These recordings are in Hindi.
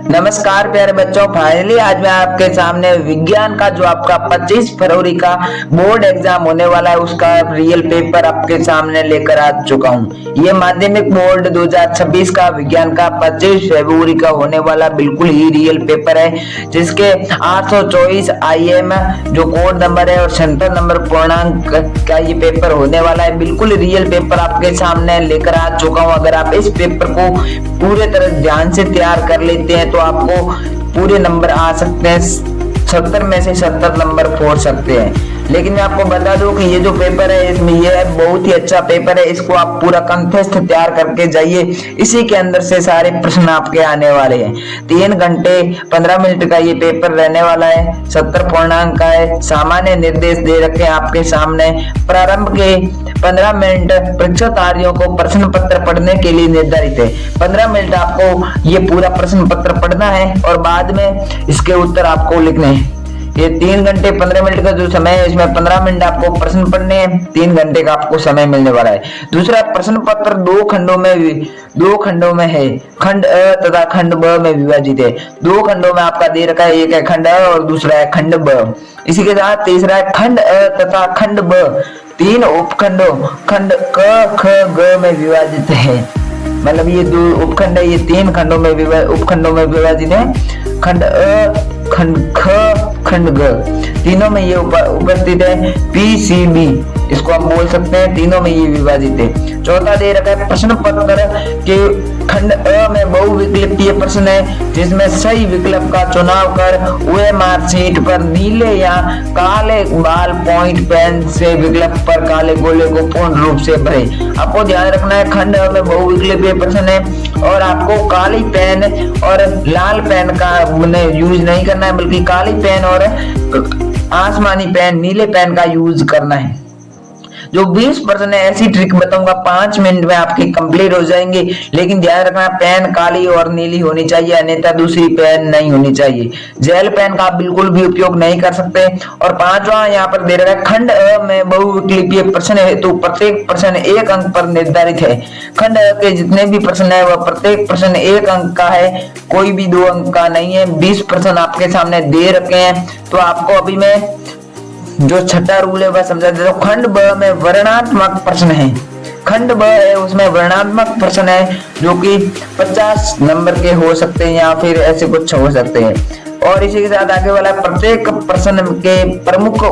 नमस्कार प्यारे बच्चों, फाइनली आज मैं आपके सामने विज्ञान का जो आपका 25 फरवरी का बोर्ड एग्जाम होने वाला है उसका रियल पेपर आपके सामने लेकर आ चुका हूं। ये माध्यमिक बोर्ड 2026 का विज्ञान का 25 फरवरी का होने वाला बिल्कुल ही रियल पेपर है, जिसके 824 IM जो कोड नंबर है और सेंटर नंबर पूर्णांक का ये पेपर होने वाला है। बिल्कुल रियल पेपर आपके सामने लेकर आ चुका हूँ। अगर आप इस पेपर को पूरे तरह ध्यान से तैयार कर लेते हैं तो आपको पूरे नंबर आ सकते हैं, 70 में से 70 नंबर फोड़ सकते हैं। लेकिन मैं आपको बता दूं कि ये जो पेपर है इसमें ये बहुत ही अच्छा पेपर है। इसको आप पूरा कंठस्थ तैयार करके जाइए, इसी के अंदर से सारे प्रश्न आपके आने वाले हैं। 3 घंटे 15 मिनट का ये पेपर रहने वाला है, 70 पूर्णांक का है। सामान्य निर्देश दे रखे हैं आपके सामने। प्रारंभ के 15 मिनट परीक्षार्थियों को प्रश्न पत्र पढ़ने के लिए निर्धारित है। 15 मिनट आपको ये पूरा प्रश्न पत्र पढ़ना है और बाद में इसके उत्तर आपको लिखने हैं। ये 3 घंटे 15 मिनट का जो समय है इसमें 15 मिनट आपको प्रश्न पढ़ने हैं, 3 घंटे का आपको समय मिलने वाला है। दूसरा, प्रश्न पत्र दो खंडों में है, खंड अ तथा खंड ब में विभाजित है। 2 खंडों में आपका दे रखा है, एक है खंड अ और दूसरा है खंड ब। इसी के साथ तीसरा है खंड अ तथा खंड ब 3 उपखंडों खंड क ख ग में विभाजित है। मतलब ये 2 उपखंड है, ये 3 खंडों में उपखंडों में विभाजित है। खंड अ, खंड ख, खंड ग, तीनों में ये उपस्थित है। PCB इसको हम बोल सकते हैं, तीनों में ये विभाजित है। चौथा दे रखा है प्रश्न पत्र के खंड अ में बहुविकल्पीय प्रश्न है, जिसमें सही विकल्प का चुनाव कर वह मार्कशीट पर नीले या काले बाल पॉइंट पेन से विकल्प पर काले गोले को पूर्ण रूप से भरे। आपको ध्यान रखना है खंड अ में बहुविकल्पीय प्रश्न है और आपको काली पेन और लाल पेन का यूज नहीं करना है, बल्कि काली पेन और आसमानी पेन, नीले पेन का यूज करना है। जो 20 प्रश्न है ऐसी ट्रिक बताऊंगा 5 मिनट में आपकी कंप्लीट हो जाएंगे। लेकिन ध्यान रखना पेन काली और नीली होनी चाहिए, अन्यथा दूसरी पेन नहीं होनी चाहिए। जेल पेन का आप बिल्कुल भी उपयोग नहीं कर सकते। और 5वां यहाँ पर दे रखा है खंड अ में बहुविकल्पीय प्रश्न है, तो प्रत्येक प्रश्न 1 अंक पर निर्धारित है। खंड अ के जितने भी प्रश्न है वह प्रत्येक प्रश्न 1 अंक का है, कोई भी 2 अंक का नहीं है। 20 प्रश्न आपके सामने दे रखे हैं, तो आपको अभी मैं जो छठा रूल है वह समझा देता हूं। खंड ब में वर्णनात्मक प्रश्न है, खंड ब है उसमें वर्णनात्मक प्रश्न है जो कि 50 नंबर के हो सकते हैं या फिर ऐसे कुछ हो सकते हैं। और इसी के साथ आगे वाला प्रत्येक प्रश्न के प्रमुख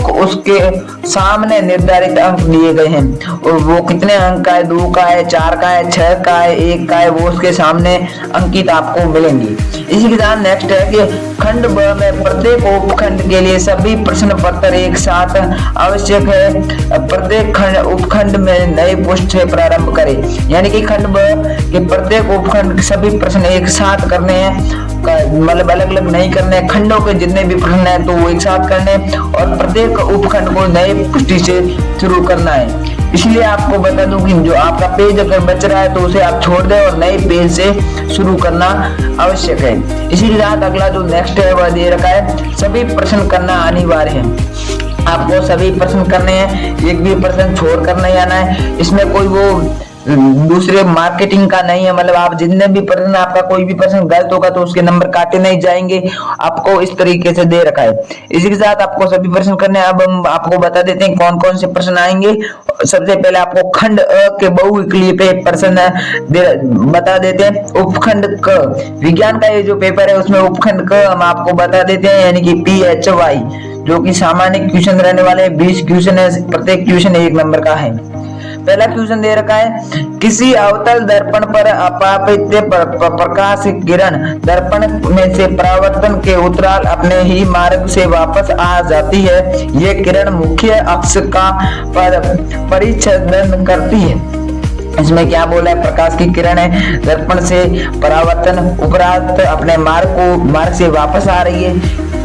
उसके सामने निर्धारित अंक दिए गए हैं, और वो कितने अंक का है, 2 का है, 4 का है, 6 का है, 1 का है, वो उसके सामने अंकित आपको मिलेंगे। इसी के साथ नेक्स्ट है कि खंड ब में प्रत्येक उपखंड के लिए सभी प्रश्न पत्र एक साथ आवश्यक है। प्रत्येक उपखंड में नए पृष्ठ से प्रारंभ करें, यानी कि खंड ब के प्रत्येक उपखंड सभी प्रश्न एक साथ करने हैं, मतलब अलग अलग नहीं करने। खंडों के जितने भी प्रश्न है तो वो एक साथ करने और प्रत्येक उपखंड को नए पृष्ठ से शुरू करना है। इसलिए आपको बता दूं कि जो आपका पेज अगर बच रहा है तो उसे आप छोड़ दें और नए पेज से शुरू करना आवश्यक है। इसी के साथ अगला जो नेक्स्ट है वह दे रखा है सभी प्रश्न करना अनिवार्य है। आपको सभी प्रश्न करने हैं, एक भी प्रश्न छोड़ कर नहीं आना है। इसमें कोई वो दूसरे मार्केटिंग का नहीं है, मतलब आप जितने भी प्रश्न, आपका कोई भी प्रश्न गलत होगा तो उसके नंबर काटे नहीं जाएंगे, आपको इस तरीके से दे रखा है। इसी के साथ आपको सभी प्रश्न करने हैं। अब हम आपको बता देते हैं कौन कौन से प्रश्न आएंगे। सबसे पहले आपको खंड अ के बहुविकल्पीय प्रश्न बता देते हैं। उपखंड क, विज्ञान का ये जो पेपर है उसमें उपखंड क हम आपको बता देते हैं, यानी कि PHY, जो कि सामान्य क्वेश्चन रहने वाले 20 क्वेश्चन है, प्रत्येक क्वेश्चन 1 नंबर का है। पहला क्वेश्चन दे रखा है किसी अवतल दर्पण पर अपापित प्रकाश किरण दर्पण में से परावर्तन के उत्तराल अपने ही मार्ग से वापस आ जाती है। ये किरण मुख्य अक्ष का परिच्छेदन करती है। इसमें क्या बोला है, प्रकाश की किरण है, दर्पण से परावर्तन उपरांत अपने मार्ग से वापस आ रही है।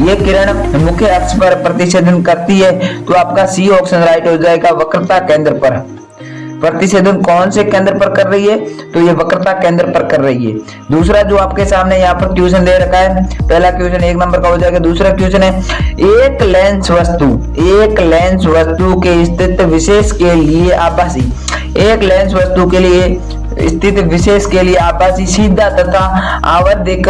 ये किरण मुख्य अक्ष पर प्रतिच्छेदन करती है, तो आपका सी ऑप्शन राइट हो जाएगा। वक्रता केंद्र पर प्रतिच्छेदन कौन से केंद्र पर कर रही है, तो ये वक्रता केंद्र पर कर रही है। दूसरा जो आपके सामने यहाँ पर क्वेश्चन दे रखा है, पहला क्वेश्चन 1 नंबर का हो जाएगा। दूसरा क्वेश्चन है एक लेंस वस्तु के स्थित विशेष के लिए आभासी, एक लेंस वस्तु के लिए स्थित विशेष के लिए आभासी सीधा तथा आवर्धिक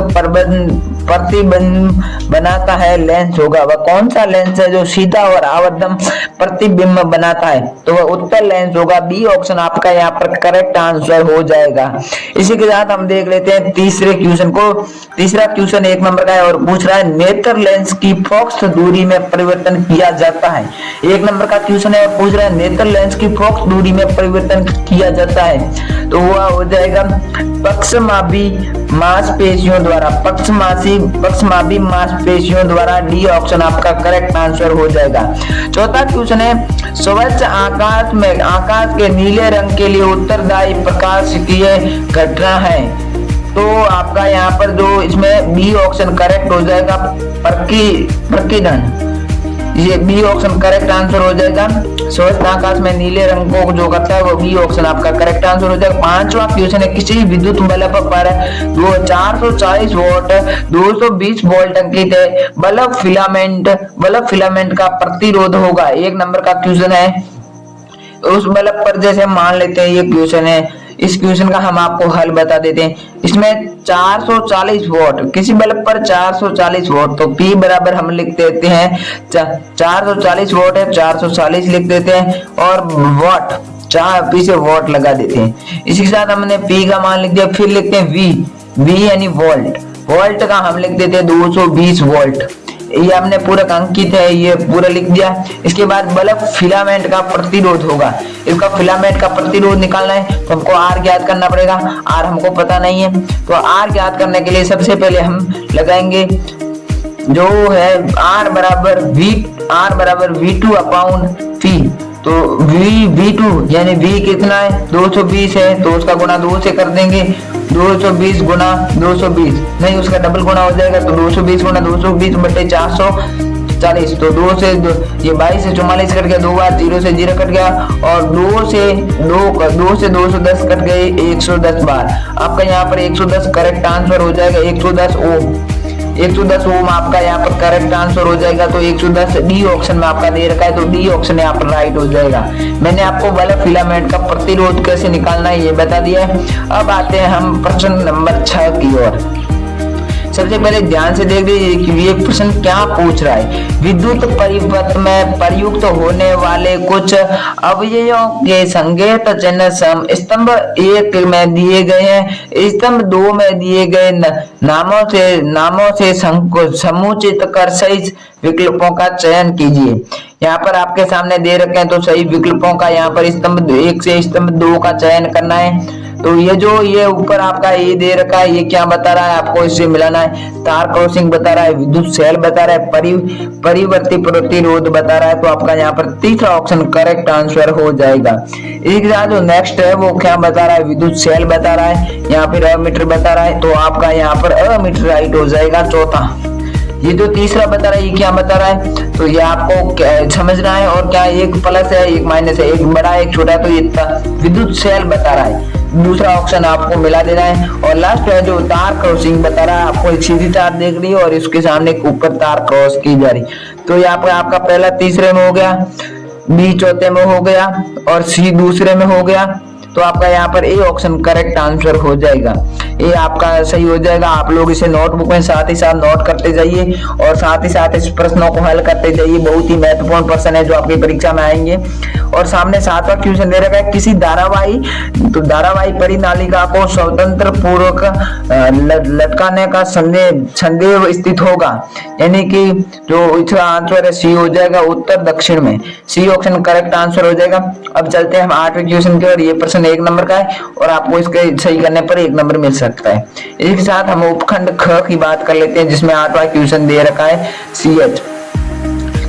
प्रतिबिंब बनाता है लेंस होगा। वह कौन सा लेंस है जो सीधा और आवर्धन प्रतिबिंब बनाता है? तो वह उत्तल लेंस होगा। बी ऑप्शन आपका यहाँ पर करेक्ट आंसर हो जाएगा। इसी के साथ हम देख लेते हैं तीसरे क्वेश्चन को। तीसरा क्वेश्चन 1 नंबर का है और पूछ रहा है नेत्र लेंस की फोकस दूरी में परिवर्तन किया जाता है। 1 नंबर का क्वेश्चन है और पूछ रहा है नेत्र लेंस की फोकस दूरी में परिवर्तन किया जाता है। तो वह हो जाएगा पक्षमापी मांसपेशियों द्वारा, पक्षमापी मांसपेशियों द्वारा। डी ऑप्शन आपका करेक्ट आंसर हो जाएगा। चौथा क्वेश्चन है स्वच्छ आकाश के नीले रंग के लिए उत्तरदायी प्रकाशिकीय घटना है। तो आपका यहाँ पर जो इसमें बी ऑप्शन करेक्ट हो जाएगा, प्रकीर्णन। ये बी ऑप्शन करेक्ट आंसर हो जाएगा। स्वच्छ आकाश में नीले रंग को जो करता है वो बी ऑप्शन आपका करेक्ट आंसर हो जाएगा। 5वां क्वेश्चन है किसी विद्युत बल्ब पर 440 वोल्ट 220 वोल्ट अंकित है बल्ब फिलामेंट का प्रतिरोध होगा। 1 नंबर का क्वेश्चन है। उस बल्ब पर जैसे मान लेते हैं ये क्वेश्चन है, इस क्वेश्चन का हम आपको हल बता देते हैं। इसमें 440 वोल्ट, किसी बल्ब पर 440 वोल्ट, तो P बराबर हम लिख देते हैं 440 वोल्ट है, 440 लिख देते हैं और वोट 4 पीछे वोट लगा देते हैं। इसी के साथ हमने P का मान लिख दिया। फिर लिखते हैं V यानी वोल्ट का हम लिख देते हैं 220 वोल्ट। ये हमने पूरा अंकित है, ये पूरा लिख दिया। इसके बाद बल्ब फिलामेंट का प्रतिरोध होगा। इसका फिलामेंट का प्रतिरोध निकालना है तो हमको R ज्ञात करना पड़ेगा। R हमको पता नहीं है तो R ज्ञात करने के लिए सबसे पहले हम लगाएंगे जो है R बराबर V2 अपॉन P। तो V2 यानी V कितना है 220 है तो उसका गुणा 2 से कर देंगे। 220 गुना 220 नहीं, उसका डबल गुना हो जाएगा तो 220 गुना 220 बटे 440। तो 2 से ये 22 से 44 कट गया, 2 बार 0 से 0 कट गया और 2 से 210 कट गए 110 बार। आपका यहाँ पर 110 करेक्ट आंसर हो जाएगा। 110 ओम आपका यहाँ पर करेक्ट आंसर हो जाएगा। तो 110 डी ऑप्शन में आपका दे रखा है तो डी ऑप्शन यहाँ पर राइट हो जाएगा। मैंने आपको बल्ब फिलामेंट का प्रतिरोध कैसे निकालना है ये बता दिया है। अब आते हैं हम प्रश्न नंबर 6 की ओर। सबसे पहले ध्यान से देख लीजिए कि ये प्रश्न क्या पूछ रहा है। विद्युत परिपथ में प्रयुक्त होने वाले कुछ अवयवों के संकेत चिन्ह स्तंभ 1 में दिए गए हैं, स्तंभ 2 में दिए गए नामों से समुचित कर सही विकल्पों का चयन कीजिए। यहाँ पर आपके सामने दे रखे हैं तो सही विकल्पों का यहाँ पर स्तंभ 1 से स्तंभ 2 का चयन करना है। तो ये ऊपर आपका ये दे रखा है, ये क्या बता रहा है आपको इससे मिलाना है। तार क्रॉसिंग बता रहा है, विद्युत सेल बता रहा है, परिवर्ती प्रतिरोध बता रहा है। तो आपका यहाँ पर तीसरा ऑप्शन करेक्ट आंसर हो जाएगा। इसके साथ जो नेक्स्ट है वो क्या बता रहा है, विद्युत सेल बता रहा है, यहाँ पर अमीटर बता रहा है। तो आपका यहाँ पर अमीटर राइट हो जाएगा। चौथा ये जो तीसरा बता रहा है ये क्या बता रहा है, तो ये आपको समझना है। और क्या एक प्लस है एक माइनस है, एक बड़ा एक छोटा, तो ये विद्युत सेल बता रहा है। दूसरा ऑप्शन आपको मिला देना है। और लास्ट है जो तार क्रॉसिंग बता रहा है, आपको एक सीधी तार देख रही है और इसके सामने एक ऊपर तार क्रॉस की जा रही। तो यहाँ पर आपका पहला तीसरे में हो गया, बी चौथे में हो गया और सी दूसरे में हो गया। तो आपका यहाँ पर ए ऑप्शन करेक्ट आंसर हो जाएगा। ये आपका सही हो जाएगा। आप लोग इसे नोटबुक में साथ ही साथ नोट करते जाइए और साथ ही साथ इस प्रश्नों को हल करते जाइए। बहुत ही महत्वपूर्ण प्रश्न है जो आपकी परीक्षा में आएंगे। और सामने 7वां क्वेश्चन दे रखा है किसी धारावाही परिनालिका को स्वतंत्र पूर्वक लटकाने का संदेह स्थित होगा, यानी कि जो इसका आंसर है सी हो जाएगा, उत्तर दक्षिण में। सी ऑप्शन करेक्ट आंसर हो जाएगा। अब चलते हैं हम 8वें क्वेश्चन की ओर। ये प्रश्न 1 नंबर का है और आपको इसके सही करने पर 1 नंबर मिल सकता है। इसके साथ हम उपखंड ख की बात कर लेते हैं जिसमें 8वां क्वेश्चन दे रखा है CH।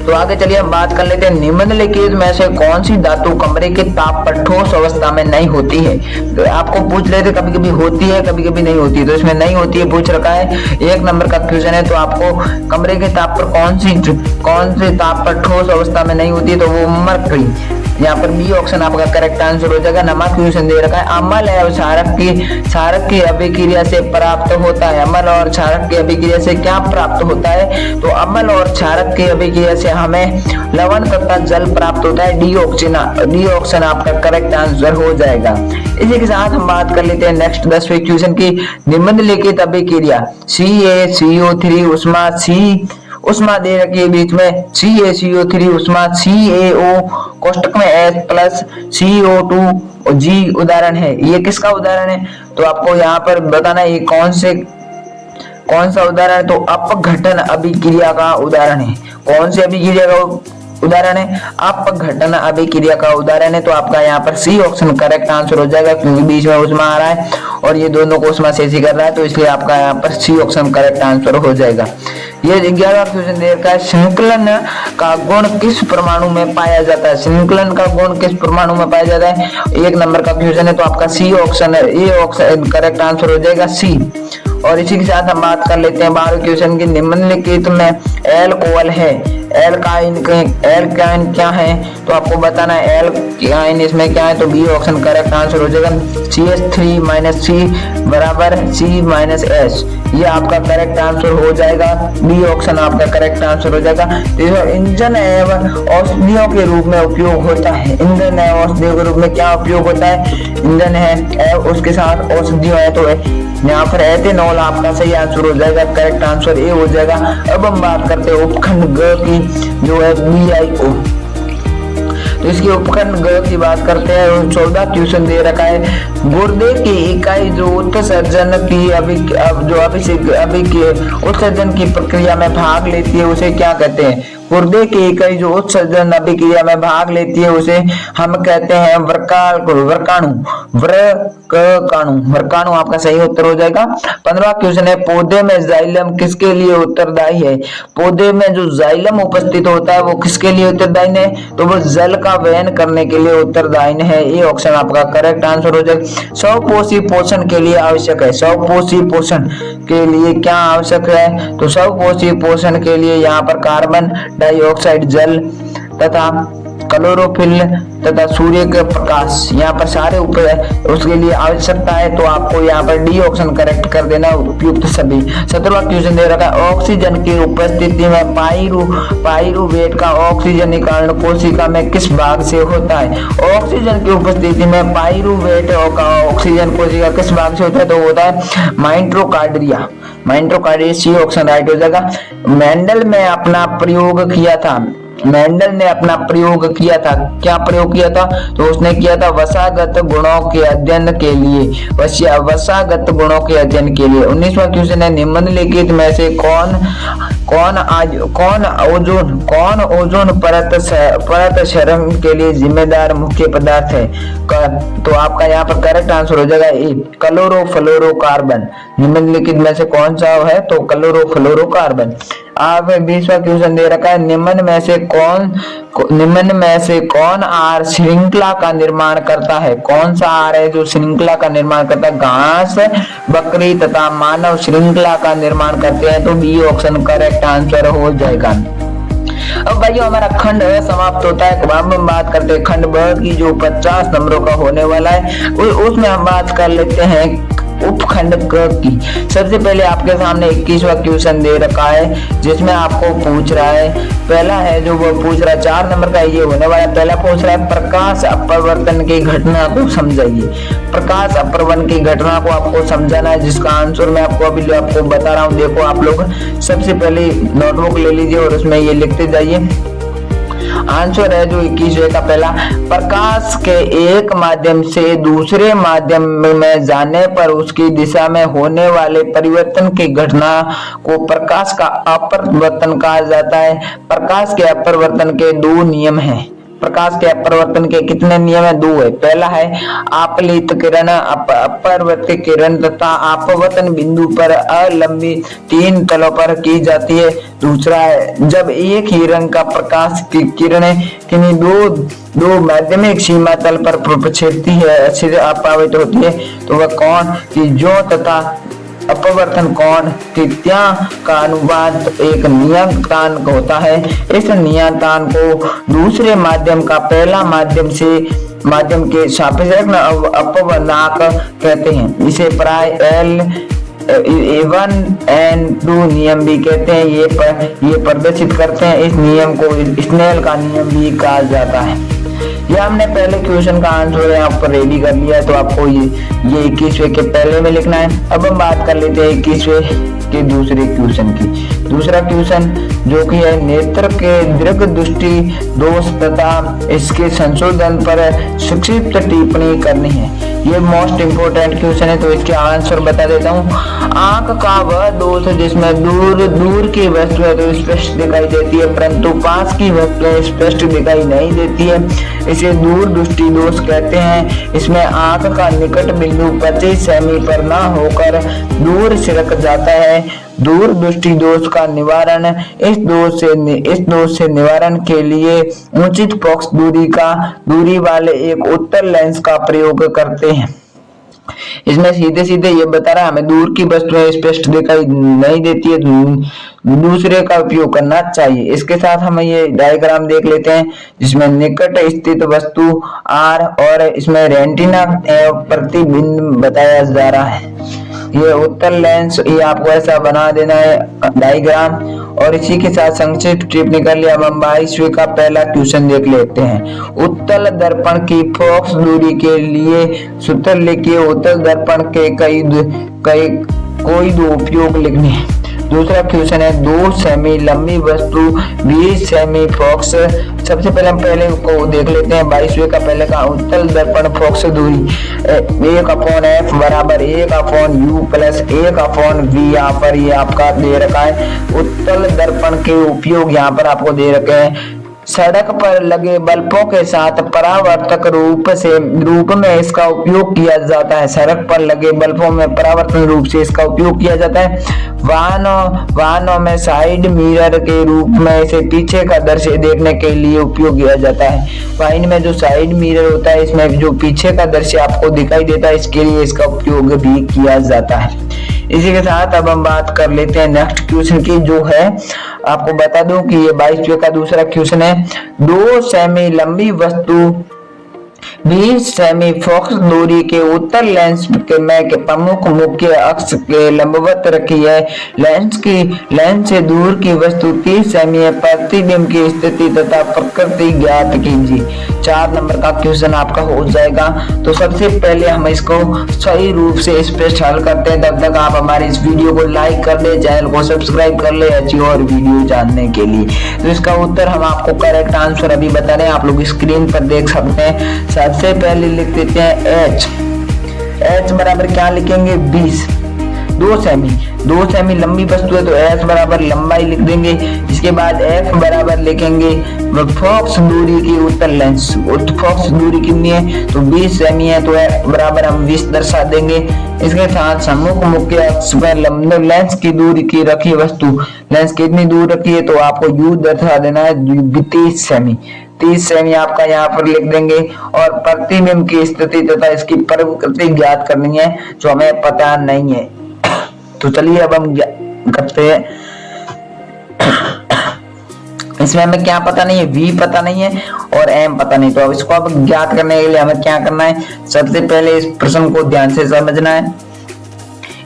तो आगे चलिए हम बात कर लेते हैं निम्नलिखित में से कौन सी धातु कमरे के ताप पर ठोस अवस्था में नहीं होती है। तो आपको पूछ लेते कभी कभी होती है कभी कभी नहीं होती है, तो इसमें नहीं होती है पूछ रखा है। 1 नंबर का क्वेश्चन है। तो आपको कमरे के ताप पर कौन सी ताप पर ठोस अवस्था में नहीं होती है, तो वो मरकरी यहाँ पर बी ऑप्शन आपका करेक्ट आंसर हो जाएगा। नमा क्वेश्चन दे रखा है अम्ल एवं क्षारक की अभिक्रिया से प्राप्त होता है। अम्ल और क्षारक की अभिक्रिया से क्या प्राप्त होता है? तो अम्ल और क्षारक की अभिक्रिया से हमें लवण तथा जल प्राप्त होता है। डी ऑप्शन आपका करेक्ट आंसर हो जाएगा। इसी के साथ हम बात कर लेते हैं नेक्स्ट 10वें क्वेश्चन की। निम्नलिखित अभिक्रिया CaCO3 उष्मा दे रखी है बीच में CaCO3 उष्मा CaO कोष्टक में H प्लस CO2 G उदाहरण है। ये किसका उदाहरण है? तो आपको यहाँ पर बताना है ये कौन सा उदाहरण है? तो अपघटन अभिक्रिया का उदाहरण है। कौन सी अभिक्रिया का उदाहरण है? अपघटन अभिक्रिया का उदाहरण है। तो आपका यहाँ पर सी ऑप्शन करेक्ट आंसर हो जाएगा, क्योंकि बीच में उष्मा आ रहा है और ये दोनों को उष्मा से कर रहा है, तो इसलिए आपका यहाँ पर सी ऑप्शन करेक्ट आंसर हो जाएगा। ये 11वां क्वेश्चन दे रखा है संकलन का गुण किस परमाणु में पाया जाता है? संकलन का गुण किस परमाणु में पाया जाता है? 1 नंबर का क्वेश्चन है, तो आपका सी ऑप्शन है, ए ऑप्शन करेक्ट आंसर हो जाएगा सी। और इसी के साथ हम बात कर लेते हैं 12वें क्वेश्चन की। निम्नलिखित में एल्कोहल है, एल्काइन क्या है? तो आपको बताना है एल्काइन इसमें क्या है, तो बी ऑप्शन करेक्ट आंसर हो जाएगा। CH3 - बराबर C-H, ये आपका करेक्ट आंसर हो जाएगा। बी ऑप्शन आपका करेक्ट आंसर हो जाएगा। तो इंजन एवं औषधियों के रूप में उपयोग होता है। ईंधन एवं औषधियों के रूप में क्या उपयोग होता है? ईंधन है, उसके साथ औषधियों है, तो यहाँ पर एथेनॉल आपका सही आंसर हो जाएगा, करेक्ट आंसर ए हो जाएगा। अब हम बात करते हैं उपखंड ग की, जो है BIO। तो इसके उपखंड ग की बात करते हैं। 14 क्वेश्चन दे रखा है। गुर्दे की इकाई जो उत्सर्जन की उत्सर्जन की प्रक्रिया में भाग लेती है उसे क्या कहते हैं? गुर्दे की इकाई जो उत्सर्जन अभिक्रिया में भाग लेती है उसे हम कहते हैं वर्काणु आपका सही उत्तर हो जाएगा। 15वां क्वेश्चन है। पौधे में जाइलम किसके लिए उत्तरदायी है? पौधे में जो जाइलम उपस्थित होता है वो किसके लिए उत्तरदायी है? तो वो जल का वहन करने के लिए उत्तरदायी है। ये ऑप्शन आपका करेक्ट आंसर हो जाएगा। स्वपोषी पोषण के लिए आवश्यक है। स्वपोषी पोषण के लिए क्या आवश्यक है? तो स्वपोषी पोषण के लिए यहाँ पर कार्बन डाइऑक्साइड, जल तथा क्लोरोफिल तथा सूर्य के प्रकाश, यहाँ पर सारे उसके लिए आवश्यकता है। तो आपको यहाँ पर डी ऑप्शन करेक्ट कर देना, उपयुक्त सभी। 17वां क्वेश्चन दे रखा है। ऑक्सीजन की उपस्थिति में पाइरूवेट का ऑक्सीजनीकरण कोशिका में किस भाग से होता है? ऑक्सीजन की उपस्थिति में पाइरूवेट का ऑक्सीजन कोशिका किस भाग से होता है? तो होता है माइटोकॉन्ड्रिया। सी ऑप्शन राइट हो जाएगा। मेंडल ने अपना प्रयोग किया था। क्या प्रयोग किया था? तो उसने किया था वसागत गुणों के अध्ययन के लिए। 19वां क्वेश्चन है। निम्नलिखित में से कौन ओजोन परत क्षरण के लिए जिम्मेदार मुख्य पदार्थ है? तो आपका यहाँ पर करेक्ट आंसर हो जाएगा ए, क्लोरोफ्लोरोकार्बन। निम्नलिखित में से कौन सा है? तो क्लोरोफ्लोरोकार्बन। आप 20वां क्वेश्चन दे रखा है। निम्न में से कौन आर श्रृंखला का निर्माण करता है? कौन सा आर है जो श्रृंखला का निर्माण करता है? घास, बकरी तथा मानव श्रृंखला का निर्माण करते हैं, तो बी ऑप्शन करेक्ट आंसर हो जाएगा। अब भाइयों हमारा खंड समाप्त होता है। अब हम बात करते हैं खंड ब की, जो 50 नंबरों का होने वाला है। उसमें हम बात कर लेते हैं उपखंड क की। सबसे पहले आपके सामने 21वां क्वेश्चन दे रखा है, जिसमें आपको पूछ रहा है, पहला है जो वो पूछ रहा है 4 नंबर का ये होने वाला है। पहला पूछ रहा है प्रकाश अपवर्तन की घटना को समझाइए। प्रकाश अपवर्तन की घटना को आपको समझाना है, जिसका आंसर मैं आपको बता रहा हूँ। देखो आप लोग सबसे पहले नोटबुक ले लीजिए और उसमें ये लिखते जाइए। आंसर है जो 21वें का पहला, प्रकाश के एक माध्यम से दूसरे माध्यम में जाने पर उसकी दिशा में होने वाले परिवर्तन की घटना को प्रकाश का अपवर्तन कहा जाता है। प्रकाश के अपवर्तन के 2 नियम हैं। प्रकाश के अपवर्तन के कितने नियम है? 2 है। पहला है आपलित किरण, अपवर्तित किरण तथा अपवर्तन बिंदु पर अलंबित 3 तलों पर की जाती है। दूसरा है जब एक ही रंग का प्रकाश की किरणें किन्हीं दो माध्यमिक सीमा तल पर छेदती है, अपावित होती है, तो वह कौन? कि ज्यों तथा अपवर्तन कोण थीटा का अनुपात एक नियतांक होता है। इस नियतांक को दूसरे माध्यम का पहला माध्यम के सापेक्ष अपवर्तनांक कहते हैं। इसे प्राय L1N2 नियम भी कहते हैं। ये प्रदर्शित करते हैं। इस नियम को स्नेल का नियम भी कहा जाता है। ये हमने पहले क्वेश्चन का आंसर यहाँ पर रेडी कर लिया है, तो आपको ये 21वें के पहले में लिखना है। अब हम बात कर लेते हैं 21वें के दूसरे क्वेश्चन की। दूसरा क्वेश्चन जो कि है नेत्र के दीर्घ दृष्टि दोष तथा इसके संशोधन पर संक्षिप्त टिप्पणी करनी है। ये मोस्ट इम्पोर्टेंट क्वेश्चन है, तो इसके आंसर बता देता हूँ। आंख का वह दोष जिसमें दूर की वस्तुएं तो स्पष्ट दिखाई देती है, परंतु पास की वस्तुएं स्पष्ट दिखाई नहीं देती है, इसे दूर दृष्टि दोष कहते हैं। इसमें आंख का निकट बिंदु 25 सेमी पर न होकर दूर सरक जाता है। दूर दृष्टि दोष का निवारण इस दोष से निवारण के लिए उचित फोकस दूरी वाले एक उत्तल लेंस का प्रयोग करते हैं। इसमें सीधे सीधे ये बता रहा है हमें दूर की वस्तुएं स्पष्ट दिखाई नहीं देती है, दूसरे का उपयोग करना चाहिए। इसके साथ हम ये डायग्राम देख लेते हैं जिसमें निकट स्थित वस्तु R और इसमें रेटिना प्रतिबिंब बताया जा रहा है। ये उत्तल लेंस, ये आपको ऐसा बना देना है डायग्राम। और इसी के साथ संक्षिप्त टिप्पणी कर लिया। हम 22वें का पहला क्वेश्चन देख लेते हैं। उत्तल दर्पण की फोकस दूरी के लिए सूत्र लिखिए। उत्तल दर्पण के कोई दो उपयोग लिखने हैं। दूसरा क्वेश्चन है 2 सेमी लंबी वस्तु 20 सेमी फोकस। सबसे पहले हम पहले को देख लेते हैं 22वें का पहले का। उत्तल दर्पण फोकस दूरी 1/f बराबर 1/u प्लस 1/v। यहाँ पर ये आपका दे रखा है। उत्तल दर्पण के उपयोग यहाँ पर आपको दे रखे हैं। सड़क पर लगे बल्बों के साथ परावर्तक रूप में इसका उपयोग किया जाता है। सड़क पर लगे बल्बों में परावर्तन रूप से इसका उपयोग किया जाता है। वाहनों में साइड मिरर के रूप में इसे पीछे का दृश्य देखने के लिए उपयोग किया जाता है। वाहन में जो साइड मिरर होता है, इसमें जो पीछे का दृश्य आपको दिखाई देता है, इसके लिए इसका उपयोग भी किया जाता है। इसी के साथ अब हम बात कर लेते हैं नेक्स्ट क्वेश्चन की, जो है आपको बता दूं कि ये 22वें का दूसरा क्वेश्चन है। 2 सेमी लंबी वस्तु 20 सेमी फोकस दूरी के उत्तल लेंस के प्रमुख मुख्य अक्ष के लंबवत रखी है। लेंस से दूर की वस्तु 30 सेमी है। प्रतिबिंब की स्थिति तथा प्रकृति ज्ञात कीजिए। 4 नंबर का क्वेश्चन आपका हो जाएगा। तो सबसे पहले हम इसको सही रूप से स्पष्ट हल करते हैं। तब तक आप हमारी इस वीडियो को लाइक कर ले, चैनल को सब्सक्राइब कर ले अच्छी और वीडियो जानने के लिए। तो इसका उत्तर हम आपको करेक्ट आंसर अभी बता रहे हैं, आप लोग स्क्रीन पर देख सकते हैं। सबसे पहले लिख देते हैं H बराबर क्या लिखेंगे 20। 2 सेमी लंबी वस्तु है तो H बराबर लंबाई लिख देंगे। इसके बाद F बराबर लिखेंगे फोकस दूरी की उत्तल लेंस। फोकस दूरी कितनी है तो 20 सेमी है, तो F बराबर हम 20 दर्शा देंगे। इसके साथ सम्मुख मुख्य अक्ष पर लेंस की दूरी की रखी वस्तु लेंस कितनी दूर रखी है तो आपको U दर्शा देना है 30 सेमी। 30 सेमी आपका यहाँ पर लिख देंगे। और प्रतिबिंब की स्थिति तथा इसकी प्रकृति ज्ञात करनी है जो हमें पता नहीं है। तो चलिए अब हम करते हैं। इसमें हमें क्या पता नहीं है, V पता नहीं है और M पता नहीं। तो अब इसको अब ज्ञात करने के लिए हमें क्या करना है, सबसे पहले इस प्रश्न को ध्यान से समझना है।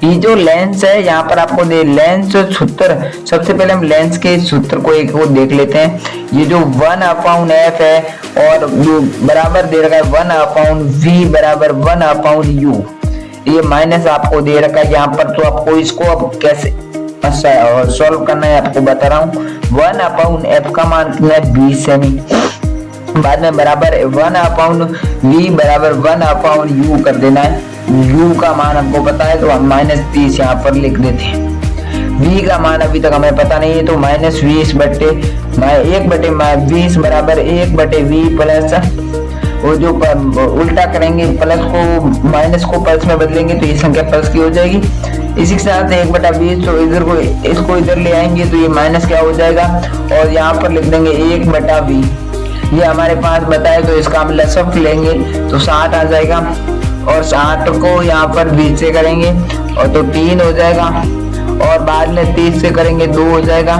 ये जो लेंस है यहाँ पर आपको लेंस सूत्र, सबसे पहले हम लेंस के सूत्र को एक देख लेते हैं। ये जो 1/f है और जो बराबर दे रखा है 1/v बराबर 1/u। ये माइनस आपको दे रखा है यहाँ पर। तो आपको इसको अब कैसे सॉल्व करना है आपको बता रहा हूँ। 1/f का मान कितना है 20 सेमी। बाद में बराबर 1/v बराबर 1/u कर देना है। u का मान हमको पता है तो हम -30 यहाँ पर लिख देते हैं। v का मान अभी तक हमें पता नहीं है तो -20 बटे 1/20 बराबर 1/v प्लस, वो जो उल्टा करेंगे प्लस को माइनस को प्लस में बदलेंगे तो ये संख्या प्लस की हो जाएगी। इसी के साथ 1/20 तो इधर को इसको इधर ले आएंगे तो ये माइनस क्या हो जाएगा और यहाँ पर लिख देंगे 1/v। ये हमारे पास बताए तो इसका हम लसअप लेंगे तो 60 आ जाएगा और 60 को यहाँ पर 20 से करेंगे और तो 3 हो जाएगा, और बाद में 30 से करेंगे 2 हो जाएगा,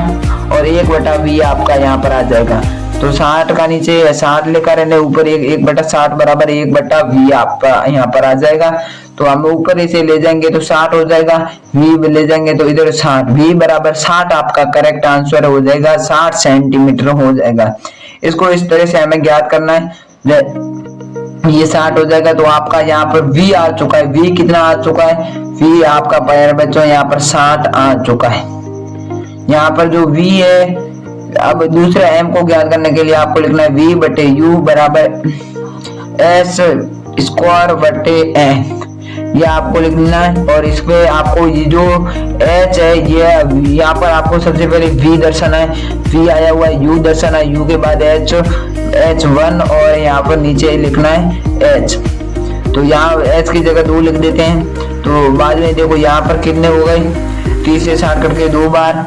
और 1/v आपका यहाँ पर आ जाएगा। तो 60 का नीचे 60 लेकर रहने ऊपर 1/60 बराबर 1/v आपका यहाँ पर आ जाएगा। तो हम ऊपर इसे ले जाएंगे तो 60 हो जाएगा, v ले जाएंगे तो इधर 60, v बराबर 60 आपका करेक्ट आंसर हो जाएगा, 60 सेंटीमीटर हो जाएगा। इसको इस तरह से हमें ज्ञात करना है। ये 60 हो जाएगा तो आपका यहाँ पर v आ चुका है। v कितना आ चुका है? v आपका प्यारे बच्चों यहाँ पर 60 आ चुका है। यहाँ पर जो v है, अब दूसरे m को ज्ञात करने के लिए आपको लिखना है v/u बराबर s स्क्वायर बटे n, ये आपको लिखना है। और इसमें आपको ये जो h है, ये यहाँ पर आपको सबसे पहले v दर्शाना है, v आया हुआ है, u दर्शाना है, u के बाद h1 और यहाँ पर नीचे लिखना है h। तो यहाँ h की जगह 2 लिख देते हैं। तो बाद में देखो यहाँ पर कितने हो गए, 30 से 60 करके 2 बार,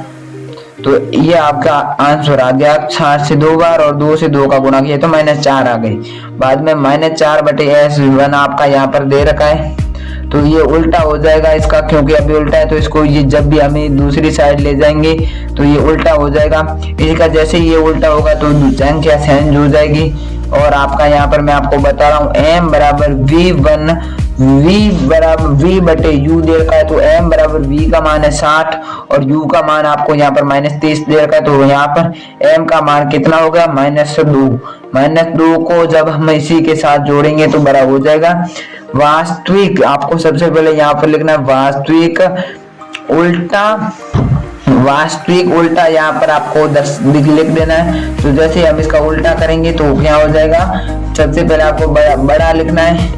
तो ये आपका आंसर आ गया 60 से 2 बार, और 2 से 2 का गुणा किया तो -4 आ गई। बाद में -4/s1 आपका यहाँ पर दे रखा है, तो ये उल्टा हो जाएगा इसका, क्योंकि अभी उल्टा है तो इसको ये जब भी हम दूसरी साइड ले जाएंगे तो ये उल्टा हो जाएगा। इसका जैसे ये उल्टा होगा तो संख्या चेंज हो जाएगी। और आपका यहाँ पर मैं आपको बता रहा हूँ m बराबर v1, v बराबर v/u दे रखा है, तो m बराबर v का मान है 60 और u का मान आपको यहाँ पर -30 दे रखा है। तो यहाँ पर m का मान कितना हो गया? -2 को जब हम इसी के साथ जोड़ेंगे तो बड़ा हो जाएगा वास्तविक। आपको सबसे पहले यहाँ पर लिखना है वास्तविक उल्टा यहाँ पर आपको लिख देना है। तो जैसे हम इसका उल्टा करेंगे तो क्या हो जाएगा, सबसे पहले आपको बड़ा लिखना है,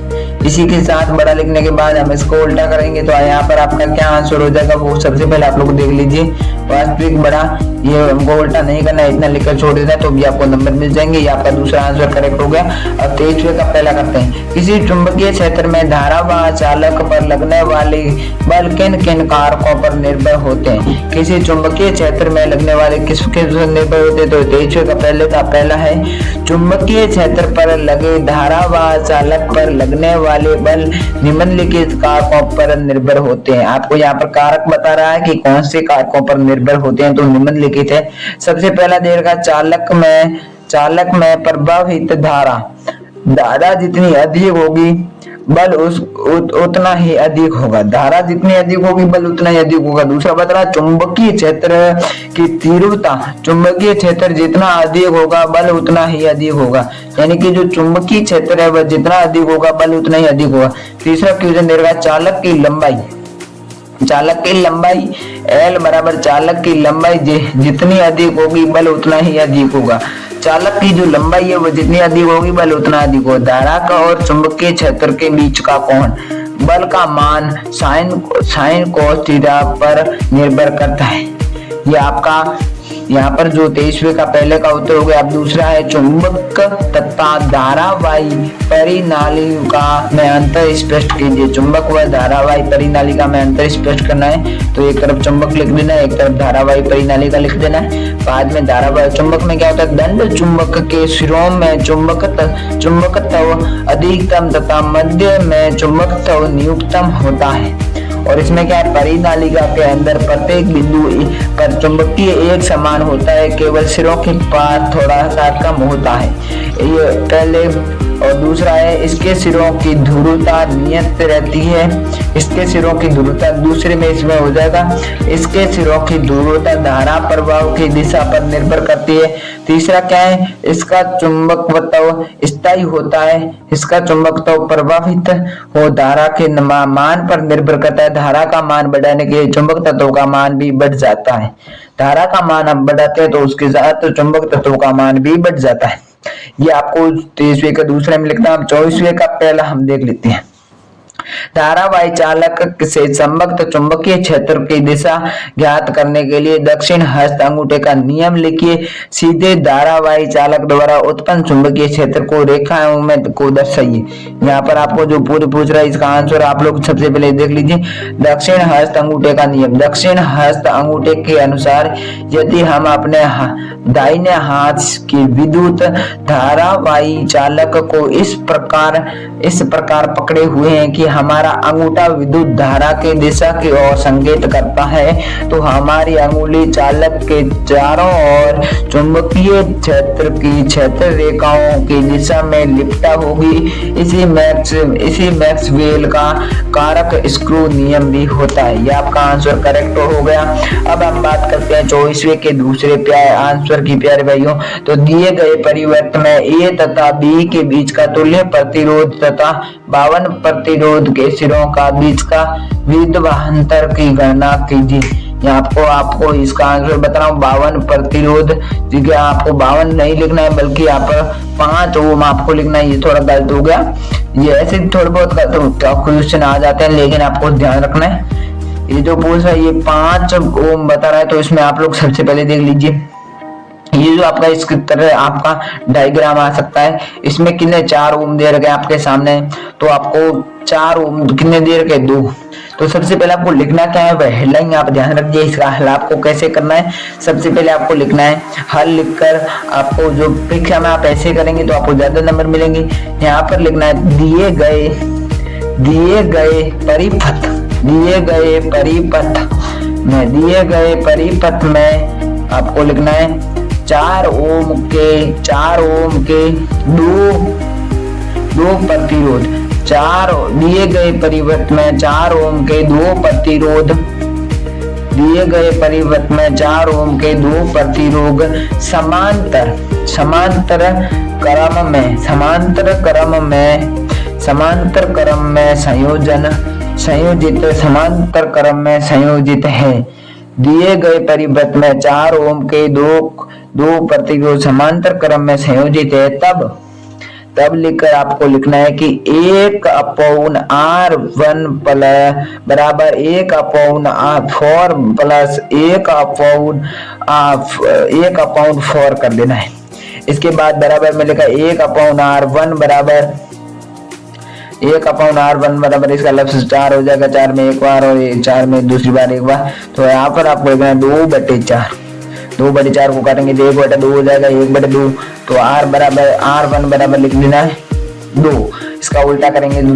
इसी के साथ बड़ा लिखने के बाद हम इसको उल्टा करेंगे तो यहाँ पर आपका क्या आंसर हो जाएगा वो सबसे पहले आप लोग देख लीजिए। वास्तविक बड़ा, ये हमको उल्टा नहीं करना है, इतना लिखकर छोड़ देना है तो भी आपको नंबर मिल जाएंगे। ये आपका दूसरा आंसर करेक्ट हो गया। अब 23वें का पहला करते हैं। किसी चुंबकीय क्षेत्र में धारावाह चालक पर लगने वाले बल किन किन कारकों पर निर्भर होते हैं? किसी चुंबकीय क्षेत्र में लगने वाले किसके निर्भर होते हैं? तो 23वें का पहला है, चुंबकीय क्षेत्र पर लगे धारावाह चालक पर लगने वाले बल निम्नलिखित कारकों पर निर्भर होते हैं। आपको यहाँ पर कारक बता रहा है कि कौन से कारकों पर निर्भर होते हैं, तो निम्नलिखित है। सबसे पहला दे रखा चालक में प्रवाहित धारा जितनी अधिक होगी बल उतना ही अधिक होगा। धारा जितनी अधिक होगी बल उतना ही अधिक होगा। दूसरा बता रहा चुंबकीय क्षेत्र की तीव्रता, चुंबकीय क्षेत्र जितना अधिक होगा बल उतना ही अधिक होगा, यानी कि जो चुंबकीय क्षेत्र है वह जितना अधिक होगा बल उतना ही अधिक होगा। तीसरा क्वेश्चन दे रखा चालक की लंबाई L बराबर चालक की लंबाई जितनी अधिक होगी बल उतना ही अधिक होगा। चालक की जो लंबाई है वो जितनी अधिक होगी बल उतना अधिक होगा। धारा का और चुंबकीय क्षेत्र के बीच का कोण, बल का मान साइन कोस थीटा पर निर्भर करता है। ये आपका यहाँ पर जो 23वें का पहले का उत्तर हो गया। अब दूसरा है चुंबक तथा धारावाही परिनालिका में अंतर स्पष्ट कीजिए। चुंबक व धारावाही परिनालिका में अंतर स्पष्ट करना है तो एक तरफ चुंबक लिख देना है, एक तरफ धारावाही परिनालिका लिख देना है। बाद में धारावाही चुंबक में क्या होता है, दंड चुंबक के सिरों में चुंबकत्व अधिकतम तथा मध्य में चुंबकत्व न्यूनतम होता है। और इसमें क्या है, परिनालिका के अंदर प्रत्येक बिंदु पर चुंबकीय एक समान होता है, केवल सिरों के पास थोड़ा सा कम होता है। ये पहले। और दूसरा है इसके सिरों की ध्रुवता नियत रहती है। इसके सिरों की ध्रुवता दूसरे में इसमें हो जाएगा, इसके सिरों की ध्रुवता धारा प्रवाह की दिशा पर निर्भर करती है। तीसरा क्या है, इसका चुंबकत्व स्थायी होता है, इसका चुंबकत्व प्रभावित हो धारा के मान पर निर्भर करता है। धारा का मान बढ़ाने के लिए चुंबक तत्व का मान भी बढ़ जाता है। धारा का मान हम बढ़ाते हैं तो उसके साथ चुंबक तत्व का मान भी बढ़ जाता है। ये आपको 23वें का दूसरे में लिखना। हम 24वें का पहला हम देख लेते हैं। धारावाही चालक से संबद्ध चुंबकीय क्षेत्र की दिशा ज्ञात करने के लिए दक्षिण हस्त अंगूठे का नियम लिखिए। सीधे धारावाही चालक द्वारा उत्पन्न चुंबकीय क्षेत्र को रेखाओं में को दर्शाइए। यहाँ पर आपको जो पूरी पूछ रहा है इसका आंसर आप लोग सबसे पहले देख लीजिए। दक्षिण हस्त अंगूठे का नियम, दक्षिण हस्त अंगूठे के अनुसार यदि हम अपने दाहिने हाथ की विद्युत धारावाही चालक को इस प्रकार पकड़े हुए हैं कि हमारा अंगूठा विद्युत धारा की दिशा की ओर संकेत करता है, तो हमारी अंगुली चालक के चारों ओर चुंबकीय क्षेत्र की क्षेत्र रेखाओं की दिशा में लिपटा होगी। इसी मैक्सवेल का कारक स्क्रू नियम भी होता है। यह आपका आंसर करेक्ट हो गया। अब हम बात करते हैं 24वें के दूसरे आंसर की प्यारे भाइयों। तो दिए गए परिवर्त में ए तथा बी के बीच का तुल्य प्रतिरोध तथा 52 प्रतिरोध के सिरों का बीच का विभवांतर की गणना कीजिए। आपको इसका आंसर बता रहा हूँ 52 प्रतिरोध, ठीक है। आपको 52 नहीं लिखना है बल्कि यहाँ पर 5 ओम आपको लिखना है। ये थोड़ा गलत हो गया, ये ऐसे थोड़े बहुत क्वेश्चन आ जाते हैं, लेकिन आपको ध्यान रखना है। ये जो पूछ रहा है ये 5 ओम बता रहा है, तो इसमें आप लोग सबसे पहले देख लीजिए ये जो आपका इसकी तरह आपका डायग्राम आ सकता है। इसमें कितने 4 ओम दे रखे आपके सामने, तो आपको 4 ओम कितने दे रखे 2। तो सबसे पहले आपको लिखना क्या है, वह हेडलाइन आप ध्यान रखिए। इसका हल आपको कैसे करना है, सबसे पहले आपको लिखना है हल लिखकर आपको जो परीक्षा में आप ऐसे करेंगे तो आपको ज्यादा नंबर मिलेंगे। यहाँ पर लिखना है दिए गए परिपथ में आपको लिखना है 4 ओम के दो प्रतिरोध। दिए गए परिवर्त में 4 ओम के 2 प्रतिरोध, दिए गए परिवर्त में 4 ओम के 2 प्रतिरोध समांतर क्रम में संयोजित है। दिए गए परिवर्त में 4 ओम के 2 प्रतिरोध समांतर क्रम में संयोजित है, तब लिखकर आपको लिखना है कि 1/R1 बराबर 1/4 प्लस 1/4 कर देना है। इसके बाद बराबर में लिखा 1/R1 बराबर 1/R1 बराबर इसका लफ्ज 4 हो जाएगा, 4 में एक बार और 4 में दूसरी बार एक बार। तो यहाँ पर आपको लिखना है 2/4। 2/4 को काटेंगे तो 1/2 हो जाएगा, 1/2। तो R1 बराबर लिख देना है 2। इसका उल्टा करेंगे तो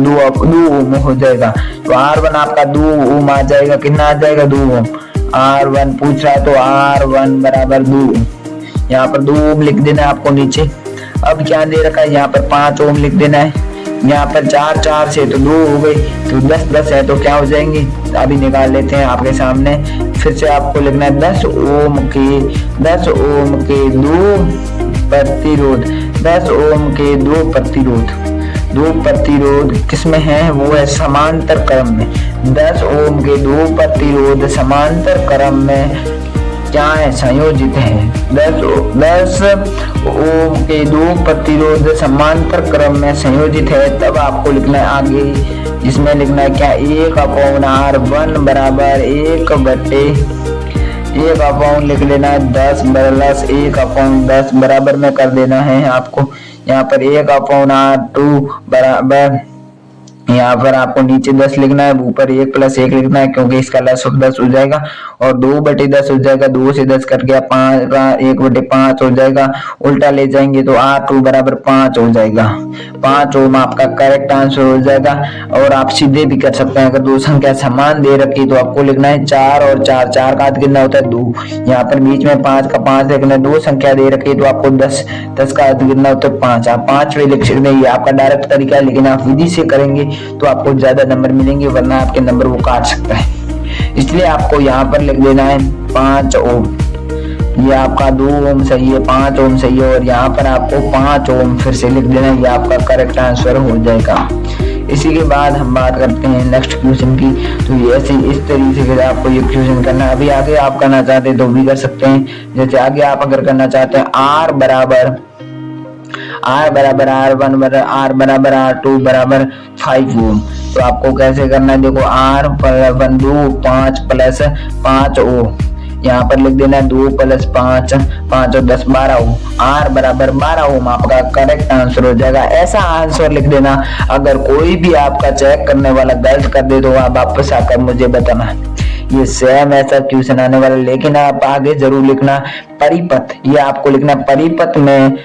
2 ओम हो जाएगा। तो R1 आपका 2 ओम आ जाएगा, कितना आ जाएगा 2 ओम। R1 पूछ रहा है तो R1 बराबर 2। यहाँ पर 2 ओम लिख देना है आपको नीचे। अब क्या दे रखा है, यहाँ पर 5 ओम लिख देना है। यहाँ पर 4 से तो 2 हो गई, तो 10 है तो क्या हो जाएंगे, अभी निकाल लेते हैं आपके सामने। फिर से आपको लिखना है 10 ओम के 2 प्रतिरोध। 10 ओम के 2 प्रतिरोध किसमें है, वो है समांतर क्रम में। 10 ओम के 2 प्रतिरोध समांतर क्रम में क्या है, संयोजित है। 10 ओम के 2 प्रतिरोध समांतर क्रम में संयोजित है। तब आपको लिखना है आगे, इसमें लिखना है क्या, 1/R1 बराबर 1/1 लिख लेना है 10 प्लस 1/10 बराबर में कर देना है आपको। यहाँ पर 1/R2 बराबर, यहाँ पर आपको नीचे 10 लिखना है, ऊपर 1 प्लस 1 लिखना है, क्योंकि इसका लसागु 10 हो जाएगा। और 2/10 हो जाएगा, 2 से 10 कट गया 1/5 हो जाएगा। उल्टा ले जाएंगे तो R2 बराबर 5 हो जाएगा। 5 ओम आपका करेक्ट आंसर हो जाएगा। और आप सीधे भी कर सकते हैं, अगर दो संख्या समान दे रखी तो आपको लिखना है 4 और 4 का अर्थ कितना होता है 2। यहाँ पर बीच में 5 का 5 लिखना है। 2 संख्या दे रखी तो आपको 10 का अर्थ कितना होता है 5। आप 5 लिख सकते हैं, ये आपका डायरेक्ट तरीका है, लेकिन आप विधि से करेंगे तो आपको ज्यादा नंबर मिलेंगे, वरना आपके नंबर वो काट सकता है। इसलिए आपको यहाँ पर लिख देना है 5 ओम। ये आपका 2 ओम सही है, 5 ओम सही है, और यहाँ पर आपको 5 ओम फिर से लिख देना है। ये आपका करेक्ट आंसर हो जाएगा। इसी के बाद हम बात करते हैं नेक्स्ट क्वेश्चन की। तो ऐसे इस तरीके से आपको ये क्वेश्चन करना है। अभी आगे आप करना चाहते हैं तो भी कर सकते हैं। जैसे आगे आप अगर करना चाहते हैं R बराबर R बराबर R2 बराबर 5 ओम, तो आपको कैसे करना है, देखो R 2 5 प्लस 5 ओम, यहाँ पर लिख देना है 2 प्लस 5 और 10 12 ओम। R बराबर 12 ओम आपका करेक्ट आंसर हो जाएगा। ऐसा आंसर लिख देना, अगर कोई भी आपका चेक करने वाला गलत कर दे तो आप वापस आकर मुझे बताना। ये सेम ऐसा क्वेश्चन आने वाला, लेकिन आप आगे जरूर लिखना परिपथ। ये आपको लिखना परिपथ में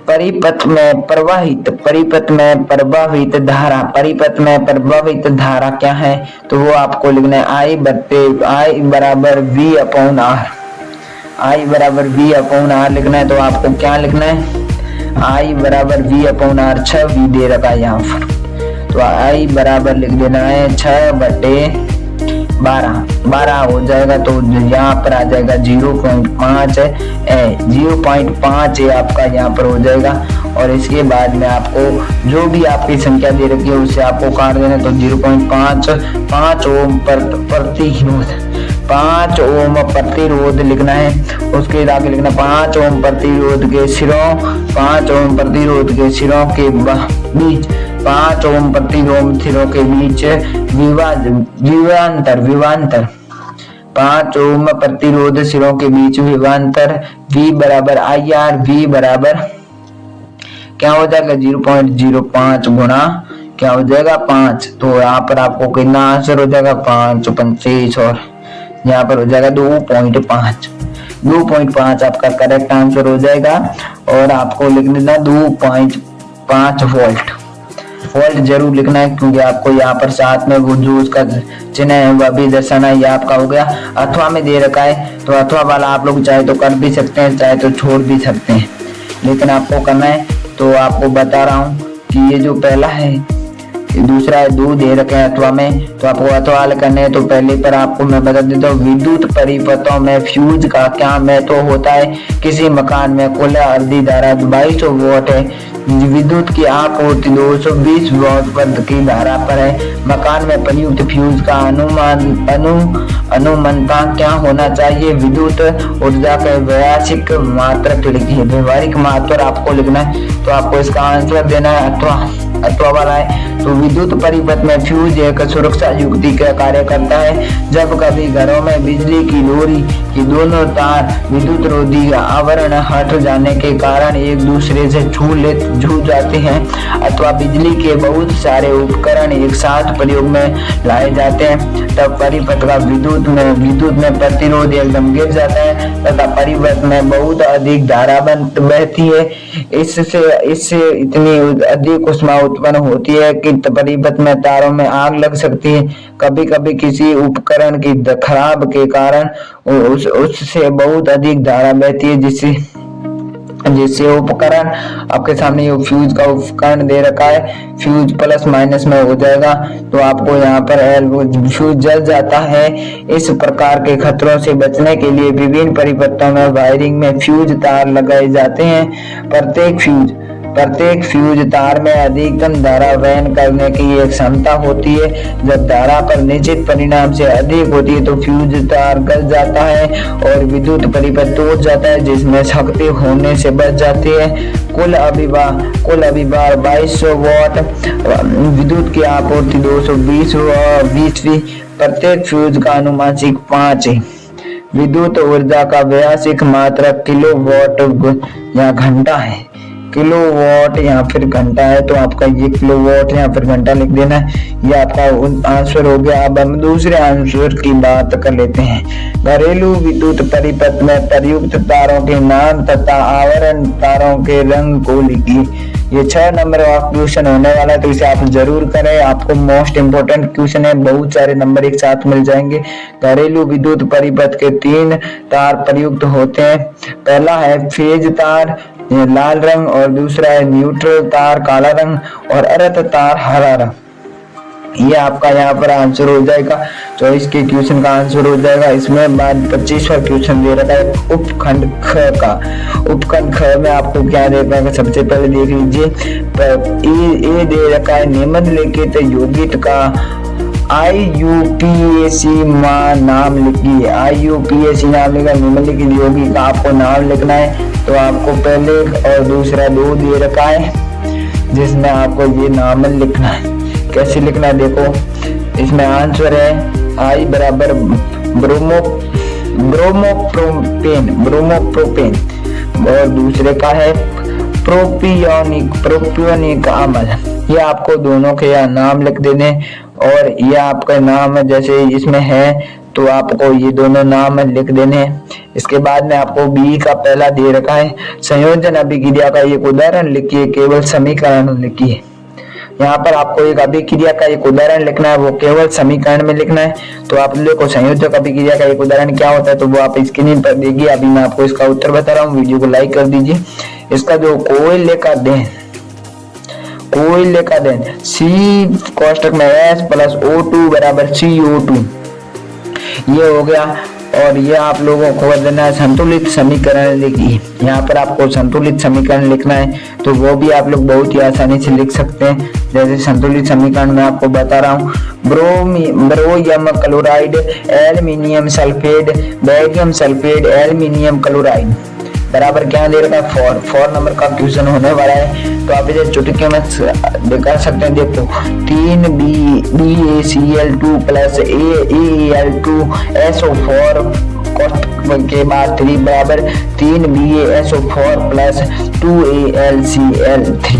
परिपथ में प्रवाहित धारा, परिपथ में प्रवाहित धारा क्या है, तो वो आपको लिखना है I बराबर V अपॉन R, I बराबर V अपॉन R लिखना है। तो आपको क्या लिखना है, I बराबर V अपॉन R, 6 V दे रखा है यहाँ पर, तो I बराबर लिख देना है 6/12 हो जाएगा। तो यहाँ पर आ जाएगा 0.5 है आपका यहाँ पर हो जाएगा। और इसके बाद में आपको जो भी आपकी संख्या दे रखी है उससे आपको काट देना। तो 0.5 ओम पाँच ओम प्रतिरोध लिखना है। उसके आगे लिखना 5 ओम प्रतिरोध के सिरों, 5 ओम प्रतिरोध के सिरों के बीच, 5 ओम प्रतिरोध सिरों के बीच विभवांतर 5 ओम प्रतिरोध सिरों के बीच विभवांतर V बराबर IR, V बराबर क्या हो जाएगा 0.05 गुणा क्या हो जाएगा 5। तो यहाँ पर आपको कितना आंसर हो जाएगा 5 25 और यहाँ पर हो जाएगा 2.5 आपका करेक्ट आंसर हो जाएगा। और आपको लिख देना 2.5 वोल्ट जरूर लिखना है, क्योंकि आपको यहाँ पर साथ में वो जो उसका चिन्ह है वह भी दर्शाना है। ये आपका हो गया। अथवा में दे रखा है, तो अथवा वाला आप लोग चाहे तो कर भी सकते हैं, चाहे तो छोड़ भी सकते हैं, लेकिन आपको करना है। तो आपको बता रहा हूँ कि ये जो पहला है, दूसरा है 2 दे रखे हैं अथवा में, तो आपको अथवा हल करने हैं। तो पहले पर आपको मैं बता देता हूँ, विद्युत परिपथों में फ्यूज का क्या महत्व होता है। किसी मकान में कुल अर्धी धारा 2200 वोल्ट है, विद्युत की आपूर्ति 220 वोल्ट पर की धारा पर है। मकान में प्रयुक्त फ्यूज का अनुमानता क्या होना चाहिए, विद्युत ऊर्जा के व्यावहारिक मात्रक लिखिए, व्यवहारिक मात्रक आपको लिखना है। तो आपको इसका आंसर देना है अथवा वाला है। तो विद्युत परिपथ में फ्यूज एक सुरक्षा युक्ति का कार्य करता है। जब कभी घरों में बिजली की डोरी की दोनों तार विद्युत रोधी आवरण हट जाने के कारण एक दूसरे से छू जाते हैं, अथवा बिजली के बहुत सारे उपकरण एक साथ प्रयोग में लाए जाते हैं, तब परिपथ का विद्युत में प्रतिरोध एकदम गिर जाता है तथा परिपथ में बहुत अधिक धारा बहती है। इससे इतनी अधिक ऊष्मा उत्पन्न होती है कि परिपथ में तारों में आग लग सकती है। कभी कभी किसी उपकरण की खराब के कारण उससे बहुत अधिक धारा बहती है, जिससे उपकरण आपके सामने ये फ्यूज का उपकरण दे रखा है, फ्यूज प्लस माइनस में हो जाएगा। तो आपको यहाँ पर फ्यूज जल जाता है। इस प्रकार के खतरों से बचने के लिए विभिन्न परिपथों में वायरिंग में फ्यूज तार लगाए जाते हैं। प्रत्येक फ्यूज तार में अधिकतम धारा वहन करने की एक क्षमता होती है। जब धारा पर निश्चित परिणाम से अधिक होती है तो फ्यूज तार गल जाता है और विद्युत परिपथ टूट जाता है, जिसमें शक्ति होने से बच जाती है। कुल अभिभार 2200 वॉट, विद्युत की आपूर्ति 220 प्रत्येक फ्यूज का अनुमानिक 5 है। विद्युत ऊर्जा का व्यावहारिक मात्रक किलोवाट या घंटा है। किलोवाट या फिर घंटा है, तो आपका ये किलोवाट या फिर घंटा लिख देना है। ये आपका आंसर हो गया। अब हम दूसरे आंसर की बात कर लेते हैं। घरेलू विद्युत परिपथ में प्रयुक्त तारों के नाम तथा आवरण तारों के रंग को लिखिए। ये 6 नंबर का क्वेश्चन होने वाला है, तो इसे आप जरूर करें। आपको मोस्ट इम्पोर्टेंट क्वेश्चन है, बहुत सारे नंबर एक साथ मिल जाएंगे। घरेलू विद्युत परिपथ के 3 तार प्रयुक्त होते हैं। पहला है फेज तार, ये लाल रंग, और दूसरा है न्यूट्रल तार काला रंग, और अर्थ तार हरा रंग। ये आपका यहाँ पर आंसर हो जाएगा। 24 के क्वेश्चन का आंसर हो जाएगा। इसमें बाद 25वां क्वेश्चन दे रखा है उपखंड ख का। उपखंड ख में आपको क्या दे रखा है, सबसे पहले देख लीजिए। ये दे रखा है निम्नलिखित यौगिक का IUPAC नाम लिखिए। IUPAC नाम लिखा, निम्नलिखित यौगिक का आपको नाम लिखना है। तो आपको पहले और दूसरा 2 दे रखा है, जिसमें आपको ये नाम लिखना है। कैसे लिखना है देखो, इसमें आंसर है I बराबर ब्रोमोप्रोपेन, और दूसरे का है प्रोपियोनिक अम्ल। ये आपको दोनों के यहाँ नाम लिख देने, और ये आपका नाम जैसे इसमें है तो आपको ये दोनों नाम लिख देने। इसके बाद में आपको बी का पहला दे रखा है संयोजन अभिक्रिया का एक उदाहरण लिखिए, केवल समीकरण लिखिए। यहाँ पर आपको एक अभिक्रिया का एक उदाहरण लिखना है, वो केवल समीकरण में लिखना है। तो आप लोग को संयोजक अभिक्रिया का एक उदाहरण क्या होता है तो वो आप स्क्रीन पर देखिए। अभी मैं आपको इसका उत्तर बता रहा हूँ, वीडियो को लाइक कर दीजिए। इसका जो कोयले का देन C कोष्टक में S प्लस O2 बराबर CO2, ये हो गया। और ये आप लोगों को देना है संतुलित समीकरण लिखिए। यहाँ पर आपको संतुलित समीकरण लिखना है, तो वो भी आप लोग बहुत ही आसानी से लिख सकते हैं। जैसे संतुलित समीकरण मैं आपको बता रहा हूँ, ब्रोमियम chloride aluminium sulphate barium sulphate aluminium chloride बराबर क्या दे रखा है 4 नंबर का क्वेश्चन होने वाला है। तो आप इसे चुटकी में कर सकते हैं। देखो 3 BaCl2 प्लस AAl2SO4 के बाद 3 बराबर 3 BaSO4 प्लस 2AlCl3,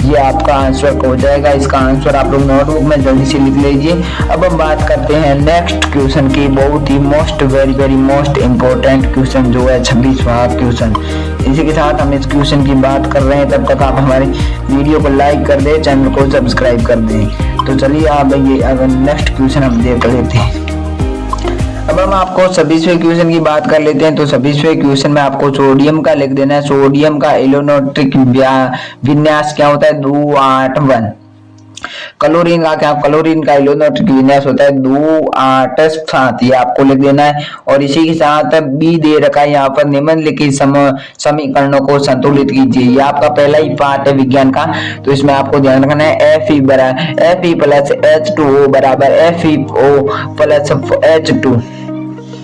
ये आपका आंसर हो जाएगा। इसका आंसर आप लोग नोटबुक में जल्दी से लिख लीजिए। अब हम बात करते हैं नेक्स्ट क्वेश्चन की, बहुत ही वेरी मोस्ट इम्पोर्टेंट क्वेश्चन जो है 26वां क्वेश्चन। इसी के साथ हम इस क्वेश्चन की बात कर रहे हैं, तब तक आप हमारी वीडियो को लाइक कर दें, चैनल को सब्सक्राइब कर दें। तो चलिए आप ये नेक्स्ट क्वेश्चन हम देख लेते हैं। अब हम आपको 26वें क्वेश्चन की बात कर लेते हैं। तो 26वें क्वेश्चन में आपको सोडियम का लिख देना है। सोडियम का इलेक्ट्रोनेगेटिव विन्यास क्या होता है 281। क्लोरीन का क्या, क्लोरीन का इलेक्ट्रोनेगेटिव विन्यास होता है 287, ये आपको लिख देना है। और इसी के साथ बी दे रखा है यहाँ पर, निम्नलिखित समीकरणों को संतुलित कीजिए। ये आपका पहला ही पार्ट है विज्ञान का, तो इसमें आपको ध्यान रखना है Fe प्लस H2O बराबर FeO प्लस H2,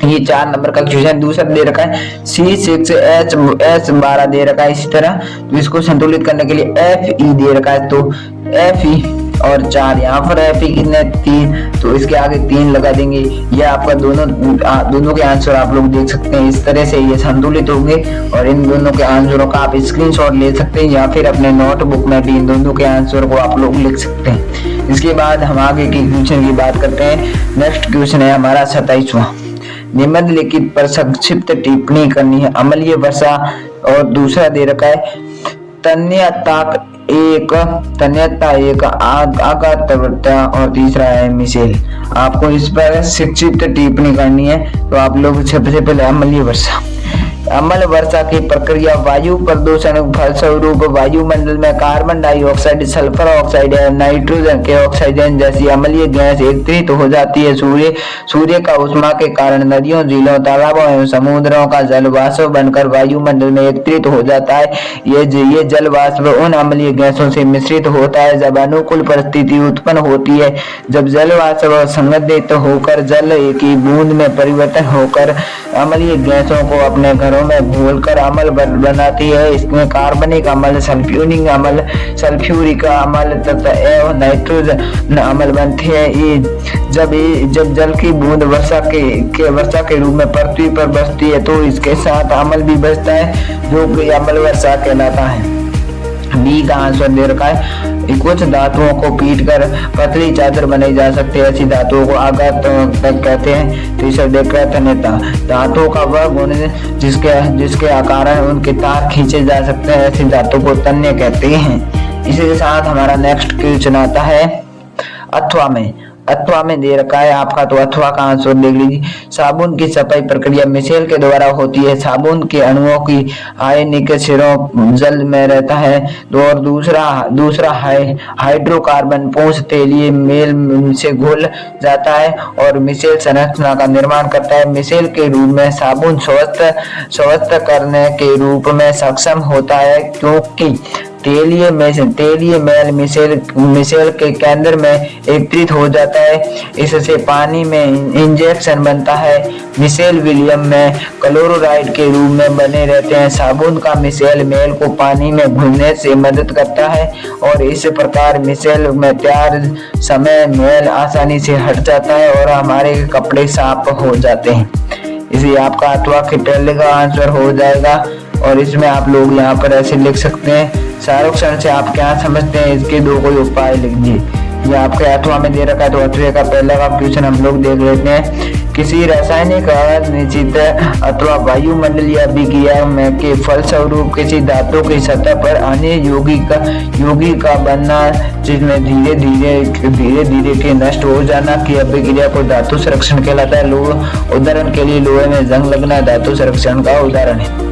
ये 4 नंबर का क्वेश्चन। दूसरा दे रखा है C6H12 दे रखा है इसी तरह, तो इसको संतुलित करने के लिए Fe दे रखा है, तो Fe और 4 यहाँ पर Fe कितने 3, तो इसके आगे 3 लगा देंगे। ये आपका दोनों के आंसर आप लोग देख सकते हैं। इस तरह से ये संतुलित होंगे और इन दोनों के आंसरों का आप स्क्रीनशॉट ले सकते हैं या फिर अपने नोटबुक में भी इन दोनों के आंसर को आप लोग लिख सकते हैं। इसके बाद हम आगे के क्वेश्चन की बात करते हैं। नेक्स्ट क्वेश्चन है हमारा 27वां, निम्नलिखित पर संक्षिप्त टिप्पणी करनी है। अम्लीय वर्षा और दूसरा दे रखा है तन्यता एक आगात्रता और तीसरा है मिसेल। आपको इस पर संक्षिप्त टिप्पणी करनी है। तो आप लोग सबसे पहले अम्लीय वर्षा की प्रक्रिया वायु प्रदूषण फलस्वरूप वायुमंडल में कार्बन डाइऑक्साइड, सल्फर ऑक्साइड और नाइट्रोजन के ऑक्सीजन जैसी अम्लीय गैस एकत्रित हो जाती है। सूर्य का उष्मा के कारण नदियों, झीलों, तालाबों एवं समुद्रों का जल वाष्प बनकर वायुमंडल में एकत्रित हो जाता है। ये जल वाष्प उन अम्लीय गैसों से मिश्रित होता है जब अनुकूल परिस्थिति उत्पन्न होती है। जब जल वाष्प संघनित होकर जल की बूंद में परिवर्तन होकर अम्लीय गैसों को अपने घरों में घोलकर अम्ल बनाती है। इसमें कार्बनिक अम्ल, सल्फ्यूरिक अम्ल तथा नाइट्रोजन अम्ल बनते हैं। ये जब जल की बूंद वर्षा के रूप में पृथ्वी पर बरसती है तो इसके साथ अम्ल भी बचता है जो कि अम्ल वर्षा कहलाता है। बी का आंसर दे रखा है कुछ धातुओं को पीटकर पतली चादर बनाई जा सकती है, ऐसी धातुओं को आघात कहते हैं। तीसरा देख रहा है तन्यता, धातुओं का वह गुण जिसके कारण उनके तार खींचे जा सकते हैं, ऐसी धातु को तन्य कहते हैं। इसी के साथ हमारा नेक्स्ट क्वेश्चन आता है अथवा में दे रखा है आपका, तो अथवा का आंसर देख लीजिए। साबुन की सफाई प्रक्रिया मिसेल के द्वारा होती है। साबुन के अणुओं की आयनिक सिरों जल में रहता है। और दूसरा हाइड्रोकार्बन पूंछ तेलीय मेल से घुल जाता है और मिसेल संरचना का निर्माण करता है। मिसेल के रूप में साबुन स्वस्थ करने के रूप में सक्षम होता है क्योंकि तेलीय मेल मिसेल के केंद्र में एकत्रित हो जाता है। इससे पानी में इंजेक्शन बनता है। मिसेल विलियम में क्लोराइड के रूप में बने रहते हैं। साबुन का मिसेल मेल को पानी में घुलने से मदद करता है और इस प्रकार मिसेल में तैयार समय मेल आसानी से हट जाता है और हमारे कपड़े साफ हो जाते हैं। इसे आपका अथवा के पहले का आंसर हो जाएगा। और इसमें आप लोग यहाँ पर ऐसे लिख सकते हैं, संरक्षण से आप क्या समझते हैं, इसके दो कोई उपाय लिख दिए। ये आपके अथवा में दे रखा है, तो अथवे का पहला का क्वेश्चन हम लोग देख लेते हैं किसी रासायनिक निश्चित अथवा वायुमंडलीय अभिक्रिया में के फलस्वरूप किसी धातु की सतह पर अन्य यौगिक का बनना, जिसमें धीरे धीरे के नष्ट हो जाना की अभिक्रिया को धातु संरक्षण कहलाता है। उदाहरण के लिए लोहे में जंग लगना धातु संरक्षण का उदाहरण है।